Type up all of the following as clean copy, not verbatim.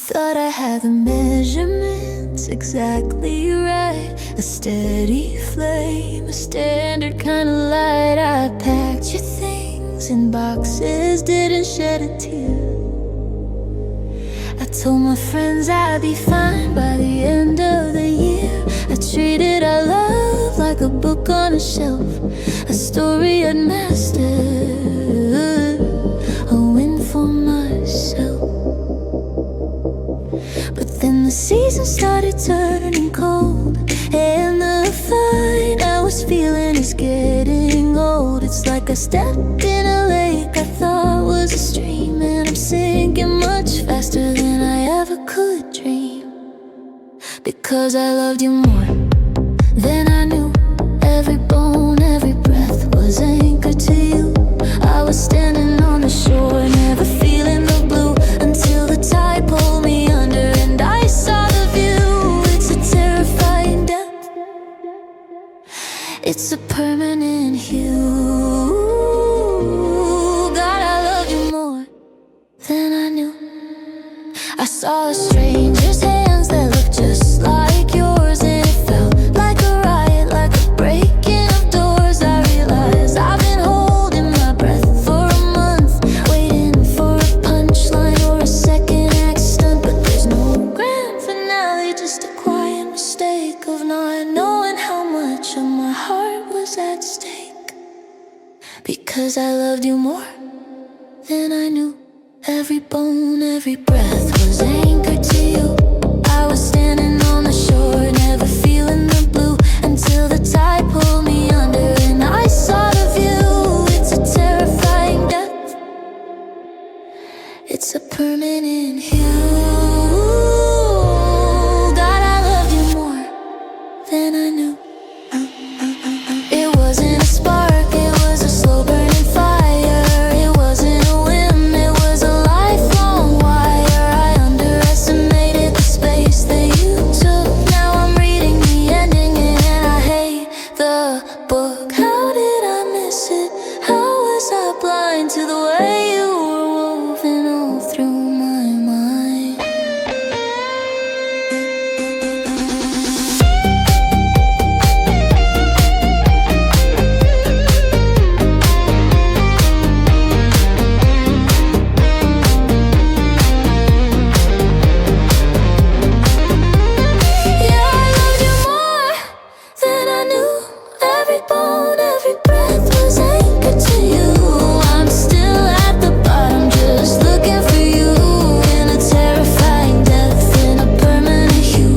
thought I had the measurements exactly right. A steady flame, a standard kind of light. I packed your things in boxes, didn't shed a tear. I told my friends I'd be fine by the end of the year. I treated our love like a book on a shelf, a story I'd mastered, a win for myself. But then the season started turning cold, and the fight I was feeling is getting old. It's like I stepped in a lake I thought was a stream, and I'm sinking much faster than I ever could dream. Because I loved you more than I knew. Every bone, every breath was anchored to you. I was standing on the shore, never feeling the blue, until the tide pulled me under and I saw the view. It's a terrifying depth, it's a permanent hue. God, I loved you more than I knew. I saw a stranger's hands that looked just like yours, and it felt like a riot, like a breaking of doors. I realized I've been holding my breath for a month, waiting for a punchline or a second act stunt. But there's no grand finale, just a quiet mistake of not knowing how much of my heart was at stake. Because I loved you more than I knew. Every bone, every breath was anchored to you. I was standing on the shore, never feeling the blue, until the tide pulled me under and I saw the view. It's a terrifying depth, it's a permanent hue. God, I loved you more than I knew. It wasn't a spark, it was a slow burning fire. It wasn't a whim, it was a lifelong wire. I underestimated the space that you took. Now I'm reading the ending and I hate the book. How did I miss it? How was I blind to the way you were woven all through my mind? Yeah, I loved you more than I knew. Every bone, every breath was anchored to you. I'm still at the bottom, just looking for you. In a terrifying depth, in a permanent hue.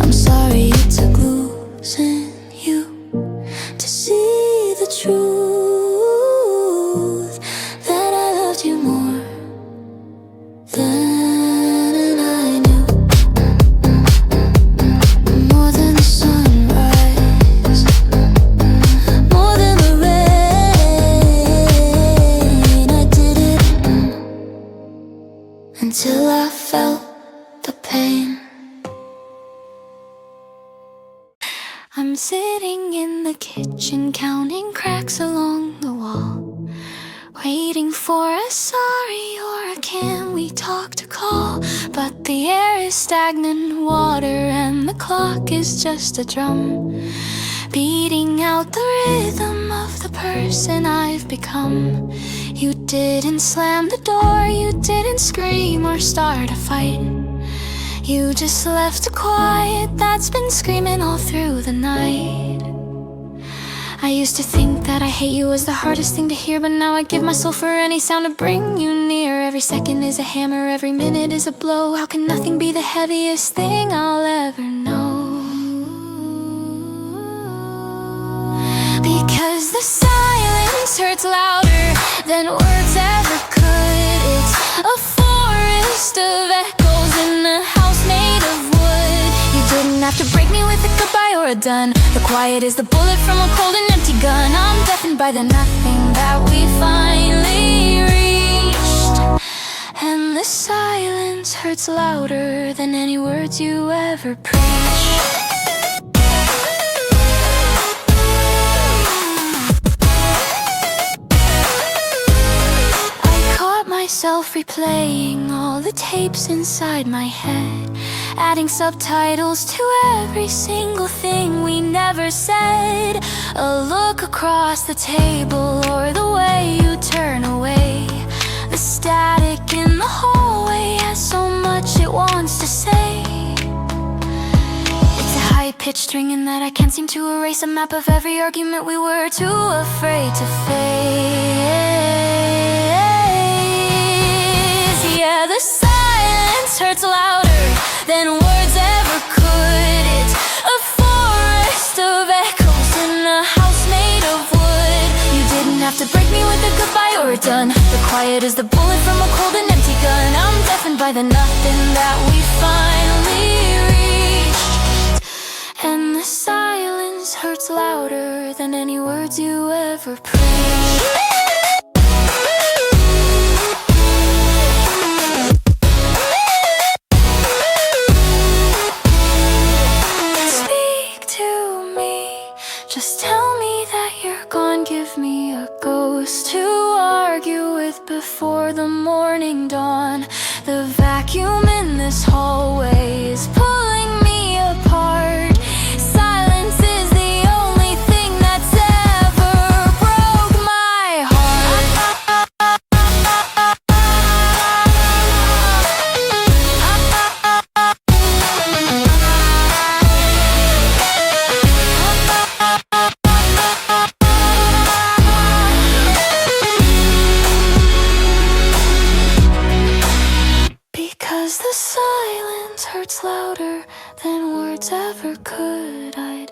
I'm sorry it took losing you to see the truth, that I loved you more than I knew. More than the sunrise, more than the rain. I did it until I felt the pain. I'm sitting in the kitchen, counting cracks along the wall, waiting for a sorry or a can we talk to call. But the air is stagnant water and the clock is just a drum, beating out the rhythm of the person I've become. You didn't slam the door, you didn't scream or start a fight. You just left a quiet that's been screaming all through the night. I used to think that I hate you was the hardest thing to hear, but now I give my soul for any sound to bring you near. Every second is a hammer, every minute is a blow. How can nothing be the heaviest thing I'll ever know? Because the silence hurts louder than words ever could. It's a forest of echoes in a house made of wood. You didn't have to break me with a goodbye or a done. The quiet is the bullet from a cold and empty gun. I'm deafened by the nothing that we finally reached, and the silence hurts louder than any words you ever preached. myself replaying all all the tapes inside my head, adding subtitles to every single thing we never said. A look across the table or the way you turn away. The static in the hallway has so much it wants to say. It's a high-pitched ringing that I can't seem to erase, a map of every argument we were too afraid to face. Yeah, the silence hurts louder than words ever could. It's a forest of echoes in a house made of wood. You didn't have to break me with a goodbye or a done. The quiet is the bullet from a cold and empty gun. I'm deafened by the nothing that we finally reached. And the silence hurts louder than any words you ever preached. Just tell me that you're gone, give me a ghost to argue with before the morning dawn. The vacuum in this hallway is pulling me apart. Silence is the only thing that's ever broke my heart. Because the silence hurts louder than words ever could. I'd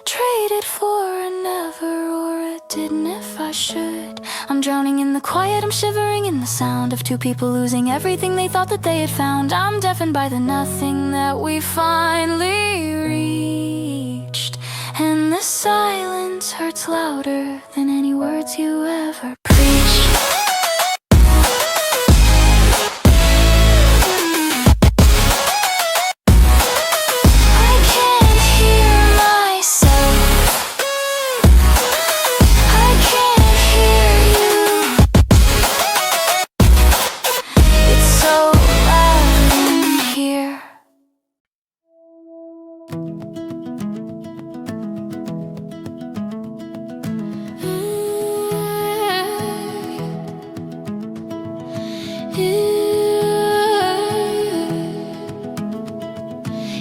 trade it for a never or a didn't if I should. I'm drowning in the quiet, I'm shivering in the sound of two people losing everything they thought that they had found. I'm deafened by the nothing that we finally reached. And the silence hurts louder than any words you ever preached.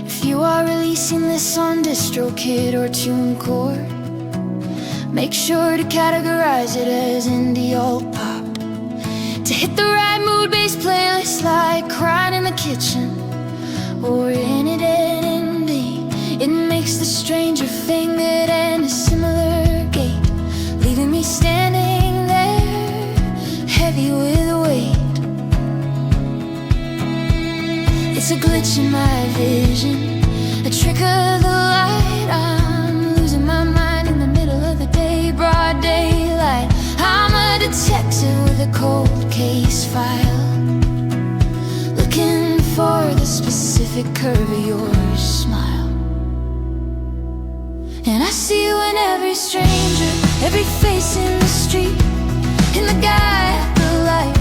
If you are releasing this on DistroKid or TuneCore, make sure to categorize it as indie alt pop. To hit the right mood-based playlist like Crying in the Kitchen or In It and In Vain. It makes the stranger faded and a similar gait, leaving me standing there, heavy with weight. It's a glitch in my vision, a trick of the light. I'm losing my mind in the middle of the day, broad daylight. I'm a detective with a cold case file, looking for the specific curve of your smile. And I see you in every stranger, every face in the street, in the guy at the light,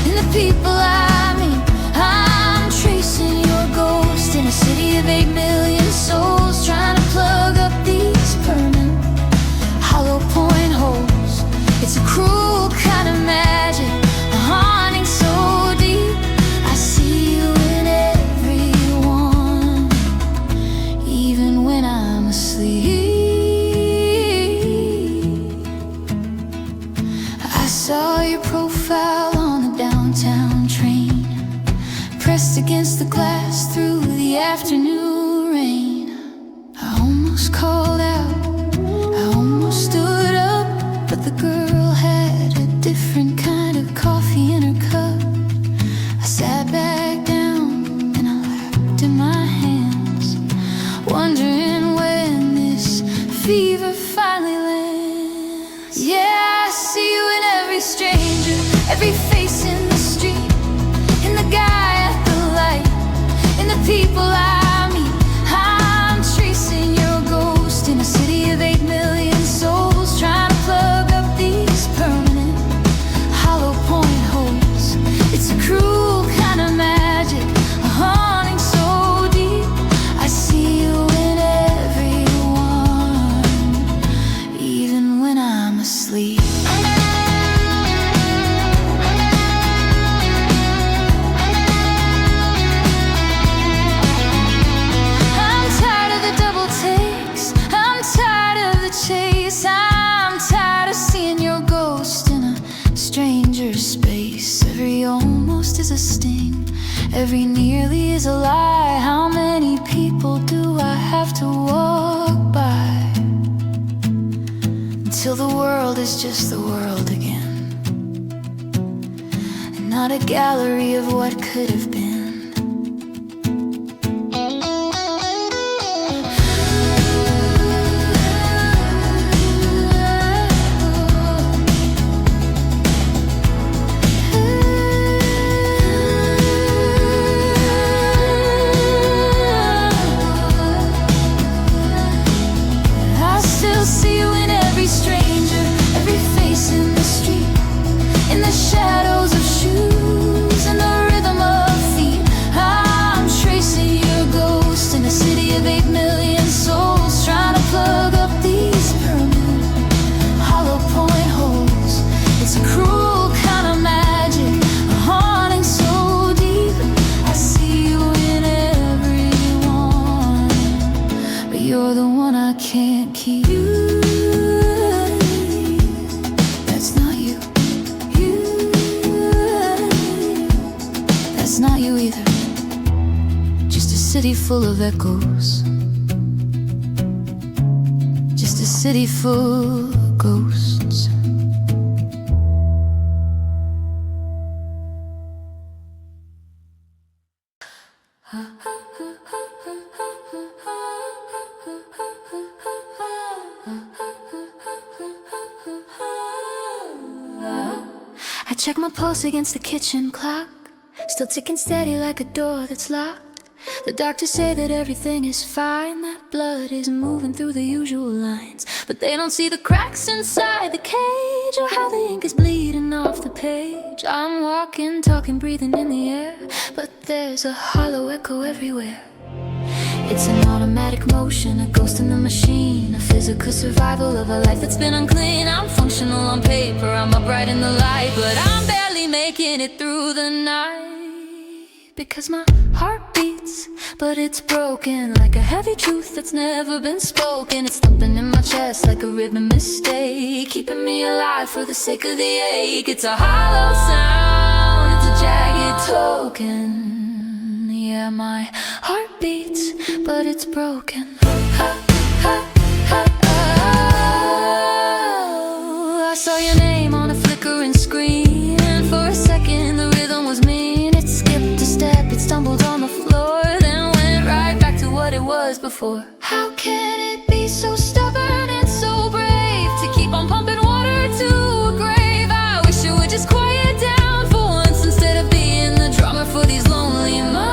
in the people I meet. I'm tracing your ghost in a city of 8 million souls, trying to plug up these permanent hollow point holes. It's a cruel kind of magic, a haunting so deep. I see you in everyone, even when I'm asleep. I saw your profile on the downtown train, pressed against the glass through the afternoon rain. I almost called out, I almost stood up, but the girl had a different kind of coffee in her cup. I sat back down and I lapped in my hands, wondering when this fever finally lands. Yeah, I see you in every stranger, every face in the street, in the guy at the light, in the people I meet. almost is a sting. Every nearly is a lie. How many people do I have to walk by until the world is just the world again, and not a gallery of what could have been? See you in every stranger, every face in the street, in the shadows of shoes and the rhythm of feet. I'm tracing your ghost in a city of 8 million souls, trying to plug up these pyramid hollow point holes. It's a cruel kind of magic, a haunting so deep. I see you in everyone, but you're the one I can't keep. It's not you either, just a city full of echoes, just a city full of ghosts. I check my pulse against the kitchen clock, still ticking steady like a door that's locked. The doctors say that everything is fine, that blood is moving through the usual lines, but they don't see the cracks inside the cage, or how the ink is bleeding off the page. I'm walking, talking, breathing in the air, but there's a hollow echo everywhere. It's an automatic motion, a ghost in the machine, a physical survival of a life that's been unclean. I'm functional on paper, I'm upright in the light, but I'm barely making it through the night. Because my heart beats, but it's broken, like a heavy truth that's never been spoken. It's thumping in my chest like a rhythm mistake, keeping me alive for the sake of the ache. It's a hollow sound, it's a jagged token. Yeah, my heart beats, but it's broken. I saw your name on a flickering screen, and for a second the rhythm was mean. It skipped a step, it stumbled on the floor, then went right back to what it was before. How can it be so stubborn and so brave to keep on pumping water to a grave? I wish it would just quiet down for once, instead of being the drummer for these lonely months.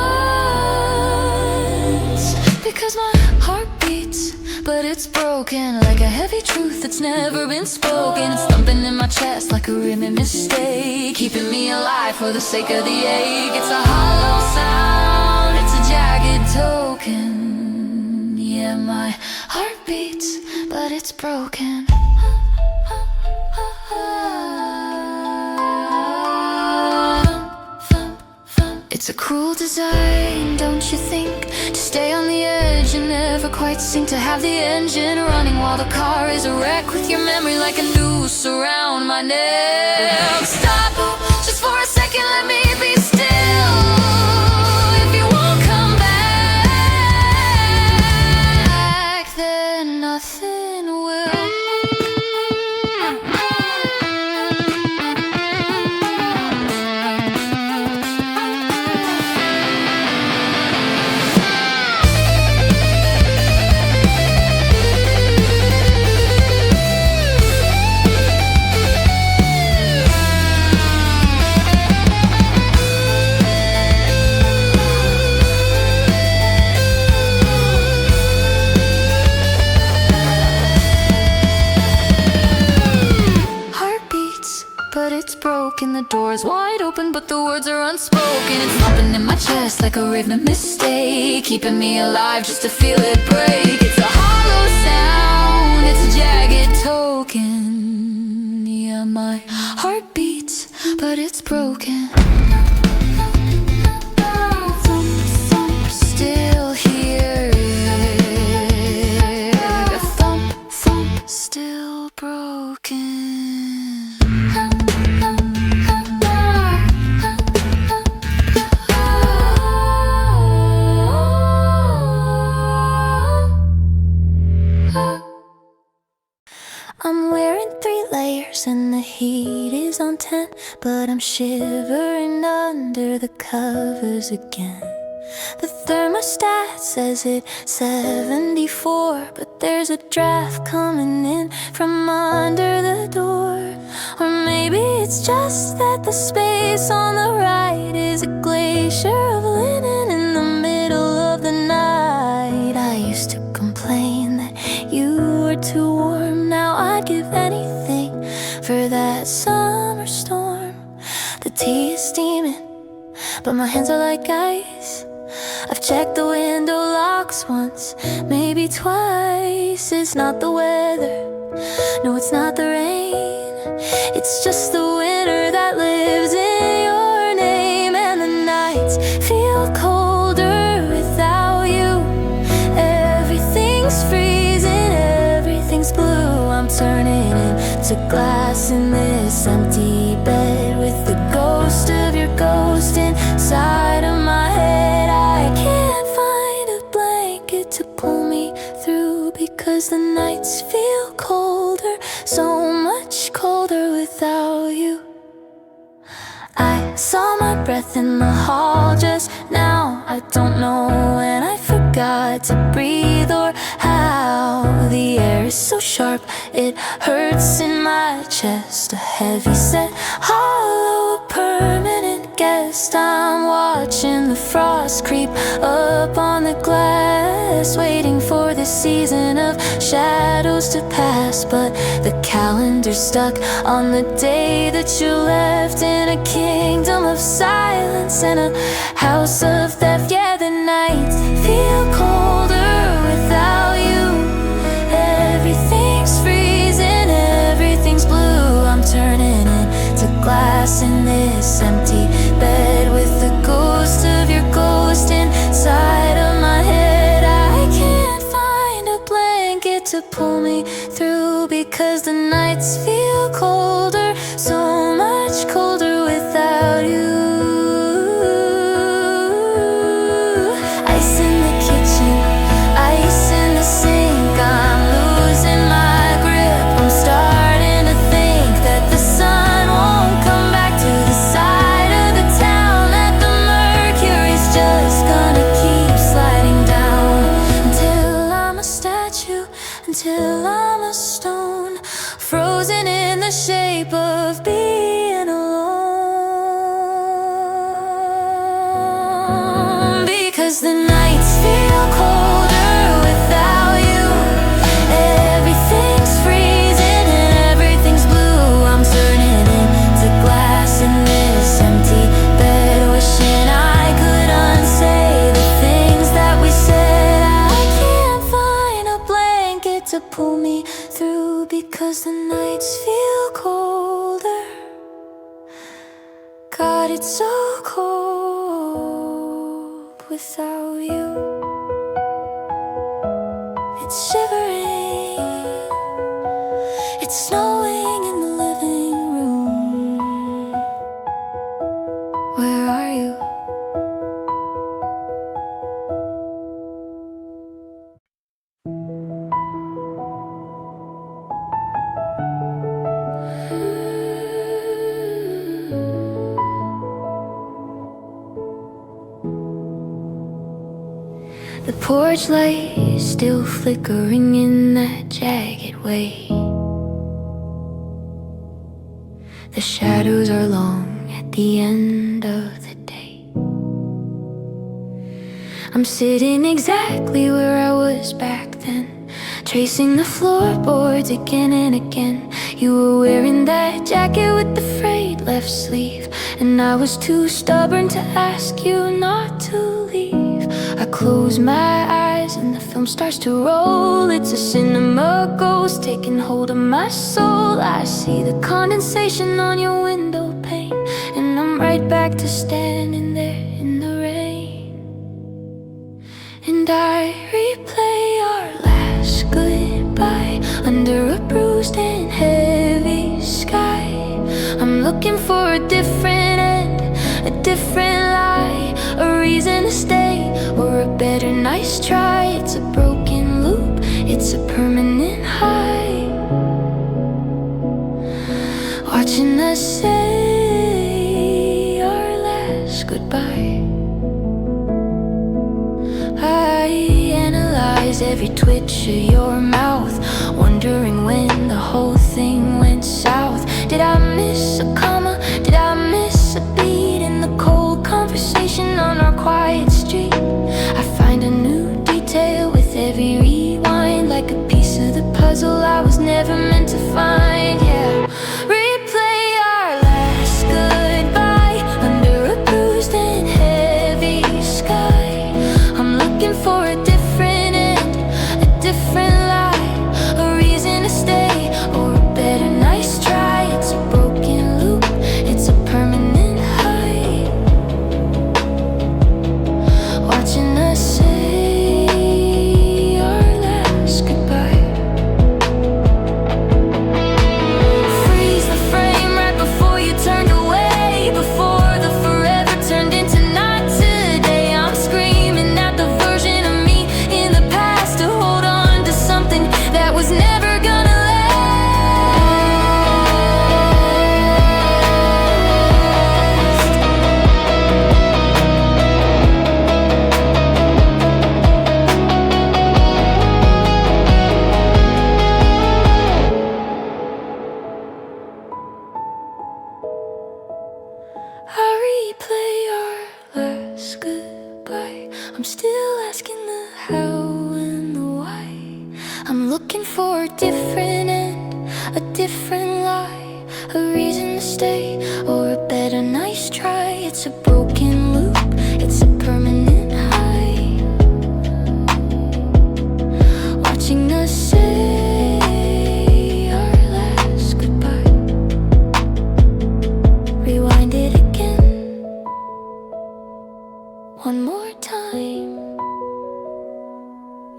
Because my heart beats, but it's broken, like a heavy truth that's never been spoken. It's thumping in my chest like a rhythm mistake, keeping me alive for the sake of the ache. It's a hollow sound, it's a jagged token. Yeah, my heart beats, but it's broken. It's a cruel design, don't you think? To stay on the edge and never quite seem to have the engine running, while the car is a wreck with your memory like a noose around my neck. Stop, just for a second, let me be still. If you won't come back, then nothing will. But it's broken, the door is wide open, but the words are unspoken. It's thumping in my chest like a rhythm mistake, keeping me alive just to feel it break. It's a hollow sound, it's a jagged token. Yeah, my heart beats, but it's broken. Still here, thump, thump, still broken. shivering under the covers again. The thermostat says it's 74, but there's a draft coming in from under the door. Or maybe it's just that the space on the right is a glacier of linen in the middle of the night. I used to complain that you were too warm. Now I'd give anything for that summer storm. The tea is steaming, but my hands are like ice. I've checked the window locks once, maybe twice. It's not the weather, no, it's not the rain. It's just the winter that lives in your name. And the nights feel colder without you. Everything's freezing, everything's blue. I'm turning into glass in this empty bed with the ghost of your ghost inside of my head. I can't find a blanket to pull me through, because the nights feel colder, so much colder without you. I saw my breath in the hall just now. I don't know when I forgot to breathe or how. The air is so sharp, it hurts in my chest. A heavy set, hollow, permanent guest. I'm watching the frost creep up on the glass, waiting for the season of shadows to pass. But the calendar's stuck on the day that you left, in a kingdom of silence and a house of theft. Yeah, the nights feel colder without you. Everything's freezing, everything's blue. I'm turning into glass in this empty bed with the ghost of your ghost inside of my head. I can't find a blanket to pull me through, because the nights feel colder, so much colder without you. Ice in the kitchen, ice in the sink. I'm losing my grip. I'm starting to think that the sun won't come back to the side of the town, that the mercury's just gonna keep sliding down until I'm a statue, until I'm a stone, frozen in the shape of being alone. Because the nights feel colder without you. Everything's freezing and everything's blue. I'm turning into glass in this empty bed, wishing I could unsay the things that we said. I can't find a blanket to pull me through, because the nights feel colder. God, it's so cold without you. It's shivering, it's snowing in the living room. Where are you? The porch light still flickering in that jagged way. The shadows are long at the end of the day. I'm sitting exactly where I was back then, tracing the floorboards again and again. You were wearing that jacket with the frayed left sleeve, and I was too stubborn to ask you not to leave. I close my eyes and the film starts to roll. It's a cinema ghost taking hold of my soul. I see the condensation on your window pane, and I'm right back to standing there in the rain. And I replay our last goodbye under a bruised and heavy sky. I'm looking for a different end, a different lie, a reason to stay, or a better nice try. It's a broken loop, it's a permanent high. Watching the same goodbye. I analyze every twitch of your mouth, wondering when the whole thing went south. Did I miss a comma? Did I miss a beat in the cold conversation on our quiet street? I find a new detail with every rewind, like a piece of the puzzle I was never meant to find. Yeah, replay our last goodbye under a bruised and heavy sky. I'm looking for a different end, a different light, a reason to stay, or a better nice try. It's a broken loop, it's a permanent high, watching us say our last goodbye. Freeze the frame right before you turned away, before the forever turned into not today. I'm screaming at the version of me in the past to hold on to something that was never gonna I replay our last goodbye. I'm still asking the how and the why. I'm looking for a different end, a different lie, a reason to stay, or a better nice try. It's a broken loop, it's a permanent high, watching us say our last goodbye. Rewind it again, one more time.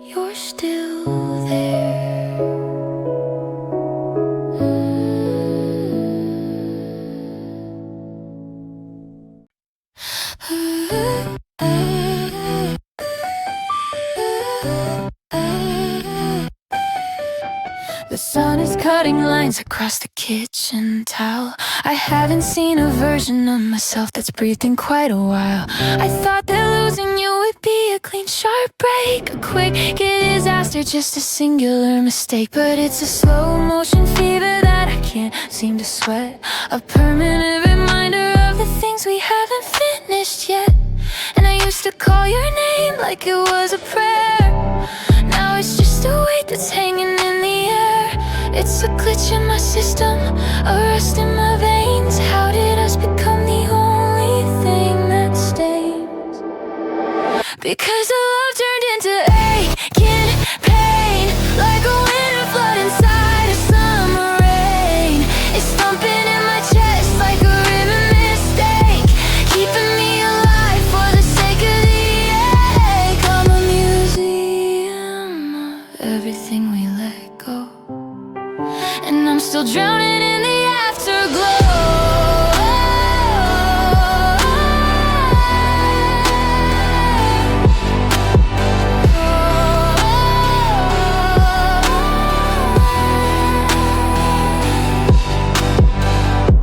You're still there. The sun is cutting lines across the kitchen towel. I haven't seen a version of myself that's breathed in quite a while. I thought that losing you would be a clean, sharp break, a quick disaster, just a singular mistake. But it's a slow motion fever that I can't seem to sweat, a permanent reminder of the things we haven't finished yet. And I used to call your name like it was a prayer. Now it's just a weight that's hanging in the air. It's a glitch in my system, a rust in my veins. How did us become the only thing that stays? Because the love turned into aching pain, like a winter flood inside a summer rain. It's thumping in my chest like a riven mistake, keeping me alive for the sake of the ache. I'm a museum of everything we let go, and I'm still drowning in the afterglow.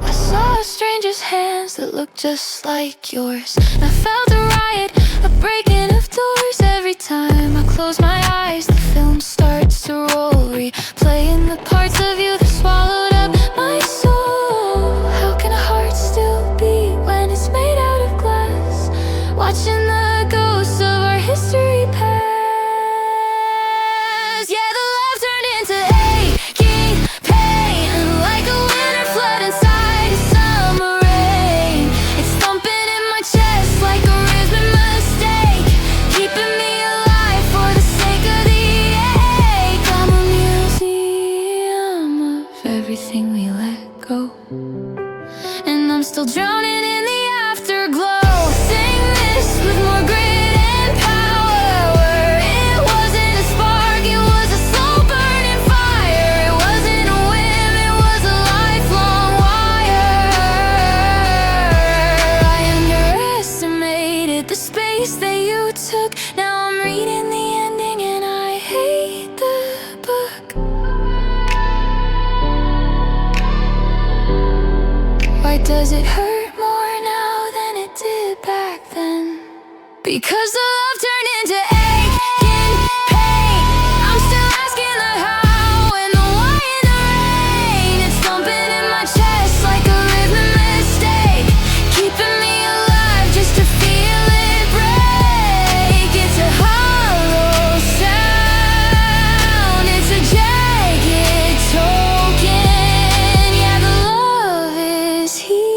I saw a stranger's hands that looked just like yours, and I felt a riot, a breaking of doors. Every time I close my eyes, the film starts to roll, replaying the parts of you that swallowed up my soul. How can a heart still beat when it's made out of glass? Watching the ghosts of our history pass. Yeah, the love turned into aching pain, like a winter flood inside a summer rain. It's thumping in my chest like a rhythm mistake, keeping me alive for the sake of the ache. I'm a museum of everything we let go, and I'm still drowning in the afterglow. Sing this with more grit and power. It wasn't a spark, it was a slow burning fire. It wasn't a whim, it was a lifelong wire. I underestimated the space that you took. Now I'm reading the ending and I hate the book. Why does it hurt more now than it did back Because the love turned into aching pain. I'm still asking the how and the why in the rain. It's thumping in my chest like a rhythm mistake, keeping me alive just to feel it break. It's a hollow sound, it's a jagged token. Yeah, the love is here,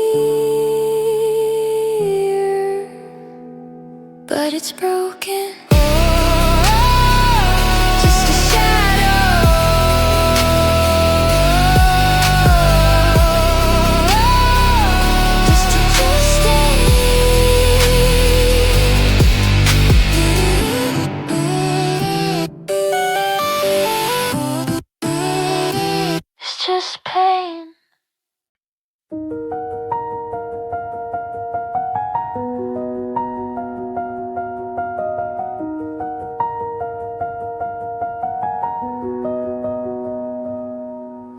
but it's broken. Just a shadow, just a it's just pain.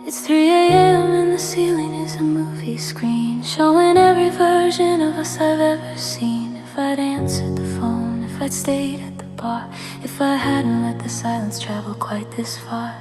It's 3 a.m. and the ceiling is a movie screen, showing every version of us I've ever seen. If I'd answered the phone, if I'd stayed at the bar, if I hadn't let the silence travel quite this far,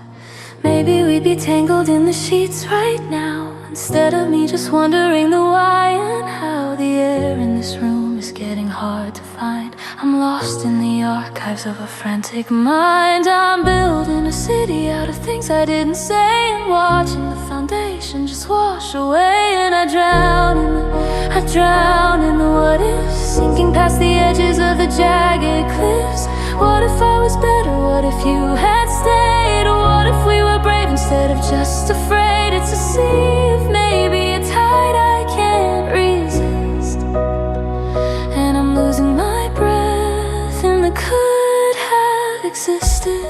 maybe we'd be tangled in the sheets right now, instead of me just wondering the why and how. The air in this room is getting hard to find. I'm lost in the archives of a frantic mind. I'm building a city out of things I didn't say, and watching the foundation just wash away. And I drown in the what ifs, sinking past the edges of the jagged cliffs. What if I was better? What if you had stayed? Or what if we were brave instead of just afraid? It's a sea of maybe, a tide I can't resist, and I'm losing my breath in the could have existed.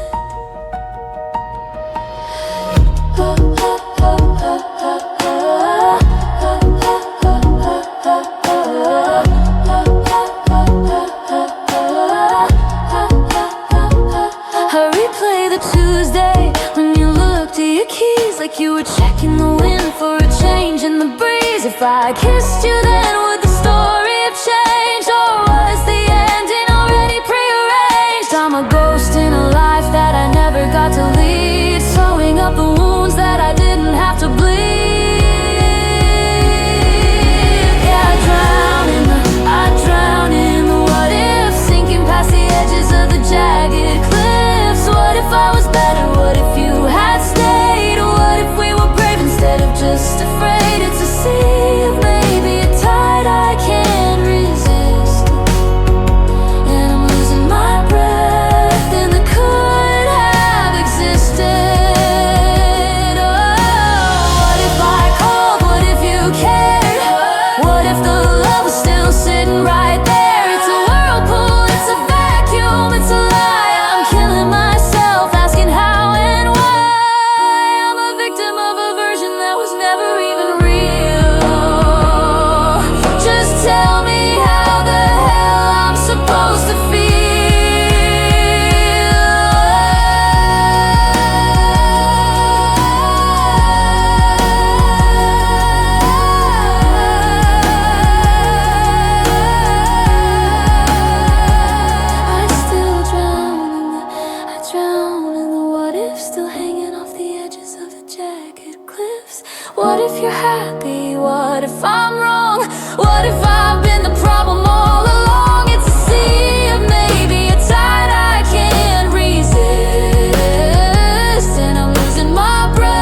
I replay the Tuesday when you looked at your keys like you were checking the wind for a change in the breeze. If I kissed you then, would the story have changed? Or was the ending already prearranged? I'm a ghost in a life that I never got to lead, sewing up the wounds that I didn't have to bleed. Yeah, I drown in the what if, sinking past the edges of the jagged cliffs. What if I was better? What if you had stayed? Or what if we were brave instead of just afraid? It's a sea of maybe, a tide I can't resist, and I'm losing my breath in the could have existed. Oh, what if I called? What if you cared? What if the love was still sitting right there? It's a whirlpool, it's a vacuum, it's a lie. I'm killing myself, asking how and why. I'm a victim of a version that was never even real. Just tell me how the hell I'm supposed to feel. I still drown in the what if, still hanging off the edges of the jagged cliffs. What if you're happy? What if I'm wrong? What if I've been the problem all along? It's a sea of maybe, a tide I can't resist, and I'm losing my breath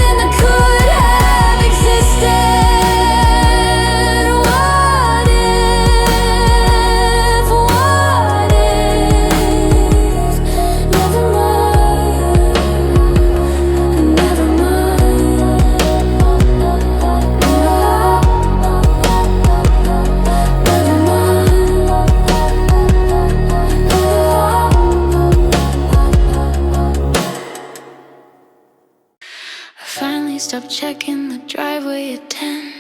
in the could have existed. What if, never mind, never I finally stopped checking the driveway at 10.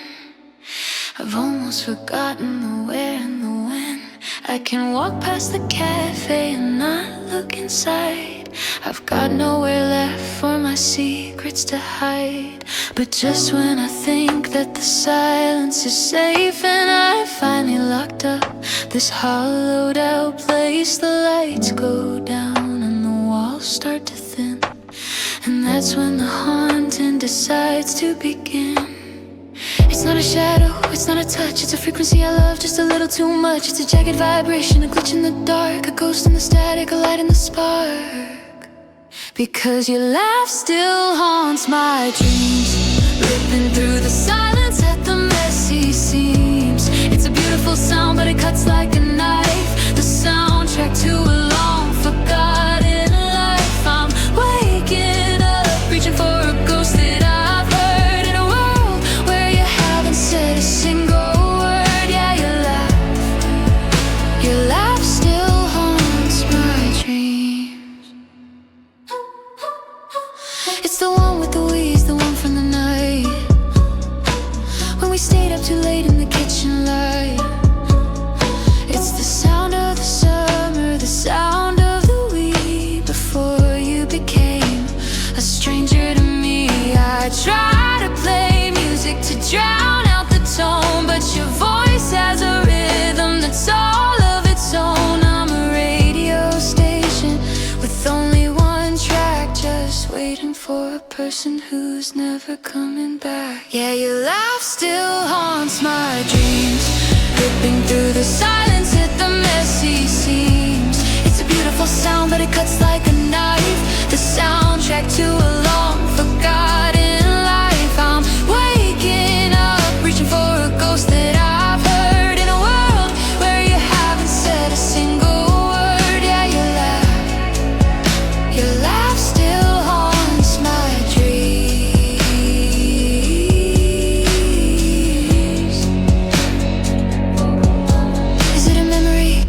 I've almost forgotten the where and the when. I can walk past the cafe and not look inside. I've got nowhere left for my secrets to hide. But just when I think that the silence is safe and I finally locked up this hollowed out place, the lights go down and the walls start to thin. And that's when the haunting decides to begin. It's not a shadow, it's not a touch, it's a frequency I love just a little too much. It's a jagged vibration, a glitch in the dark, a ghost in the static, a light in the spark. Because your laugh still haunts my dreams, ripping through the silence at the messy seams. It's a beautiful sound, but it cuts like a knife, the soundtrack to a long forgotten life. I'm waking up, reaching for a ghost that I've heard, in a world where you haven't said a single word. Yeah, your laugh still haunts my dreams. It's the one with the wheeze, the one from the night when we stayed up too late in the kitchen light. It's the sound of the summer, the sound of the weed before you became a stranger to me. I try to play music to drown out the tone, but your voice has a rhythm that's all of its own. I'm a radio station with only one track, just waiting for a person who's never coming back. Yeah, your laugh still haunts my dreams, ripping through the silence at the messy seams. It's a beautiful sound, but it cuts like a knife, the soundtrack to a long forgotten life. I'm waking up, reaching for a ghost that I've heard, in a world where you haven't said a single word. Yeah, your laugh still haunts my dreams. Is it a memory,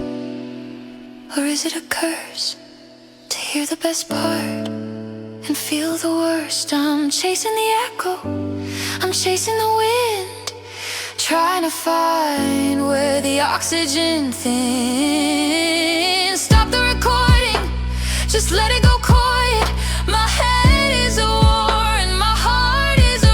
or is it a curse, to hear the best part and feel the worst? I'm chasing the echo, I'm chasing the wind, trying to find where the oxygen thins. Stop the recording, just let it go quiet. My head is a war and my heart is a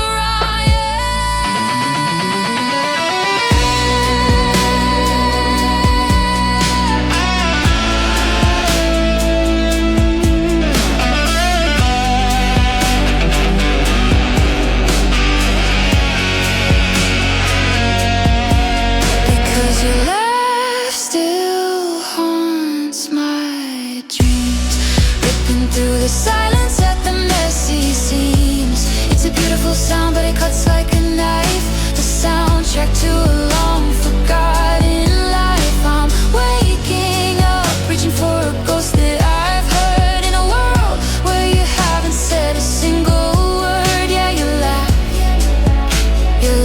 Because your laugh still haunts my dreams, ripping through the silence at the messy seams. It's a beautiful sound, but it cuts like a knife, the soundtrack to a long forgotten life. I'm waking up, reaching for a ghost that I've heard, in a world where you haven't said a single word. Yeah, your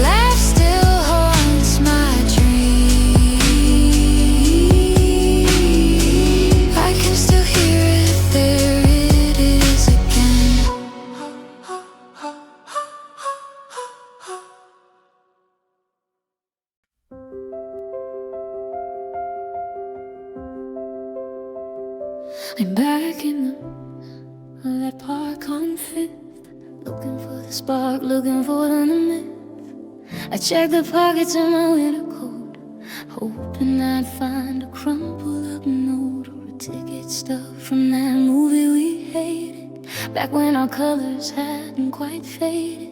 laugh still haunts my dreams. I can still hear it, there it is again. I'm back in that park on Fifth, looking for the spark, looking for the myth. I checked the pockets of my winter coat, hoping I'd find a crumpled up note or a ticket stub from that movie we hated, back when our colors hadn't quite faded.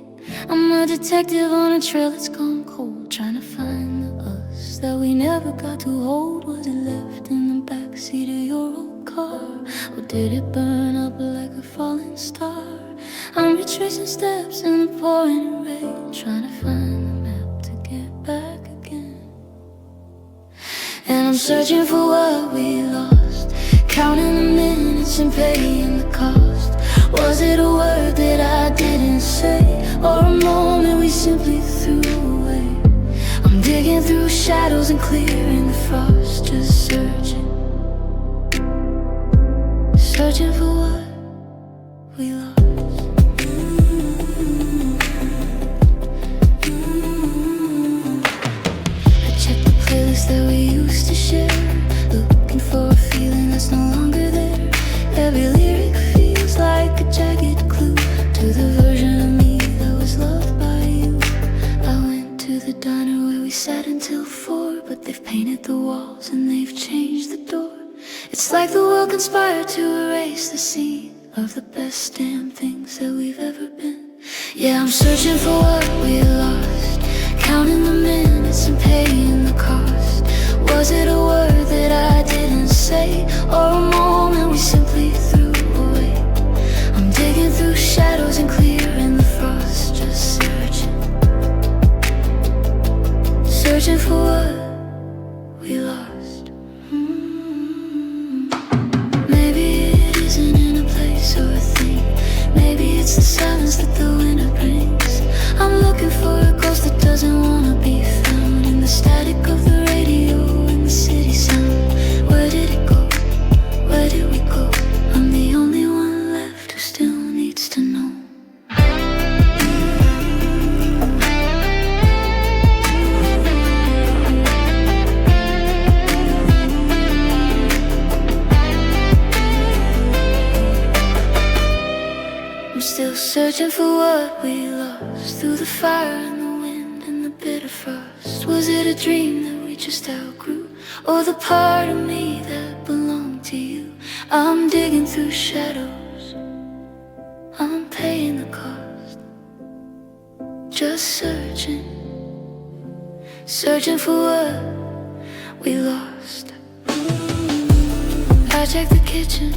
I'm a detective on a trail that's gone cold, trying to find the us that we never got to hold. Was it left in the backseat of your old car, or did it burn up like a falling star? I'm retracing steps in the pouring rain, trying to find the map to get back again. And I'm searching for what we lost, counting the minutes and paying the cost. Was it a word that I didn't say, or a moment we simply threw away? I'm digging through shadows and clearing the frost, just searching for what we lost. I checked the playlist that we used to share, looking for a feeling that's no longer there. Every lyric corner where we sat until 4, but they've painted the walls and they've changed the door. It's like the world conspired to erase the scene of the best damn things that we've ever been. Yeah, I'm searching for what we lost, counting the minutes and paying the cost. Was it a word that I didn't say, or a moment we simply threw away? I'm digging through shadows and clearing the frost, just searching for what we lost. Maybe it isn't in a place or a thing. Maybe it's the silence that the winter brings. I'm looking for a ghost that doesn't wanna be found in the static of the radio and the city sound. Where did it go? Where did we go? I'm the only one left who still needs to know. I'm still searching for what we lost, through the fire and the wind and the bitter frost. Was it a dream that we just outgrew, or the part of me that belonged to you? I'm digging through shadows, I'm paying the cost, just searching for what we lost. I checked the kitchen,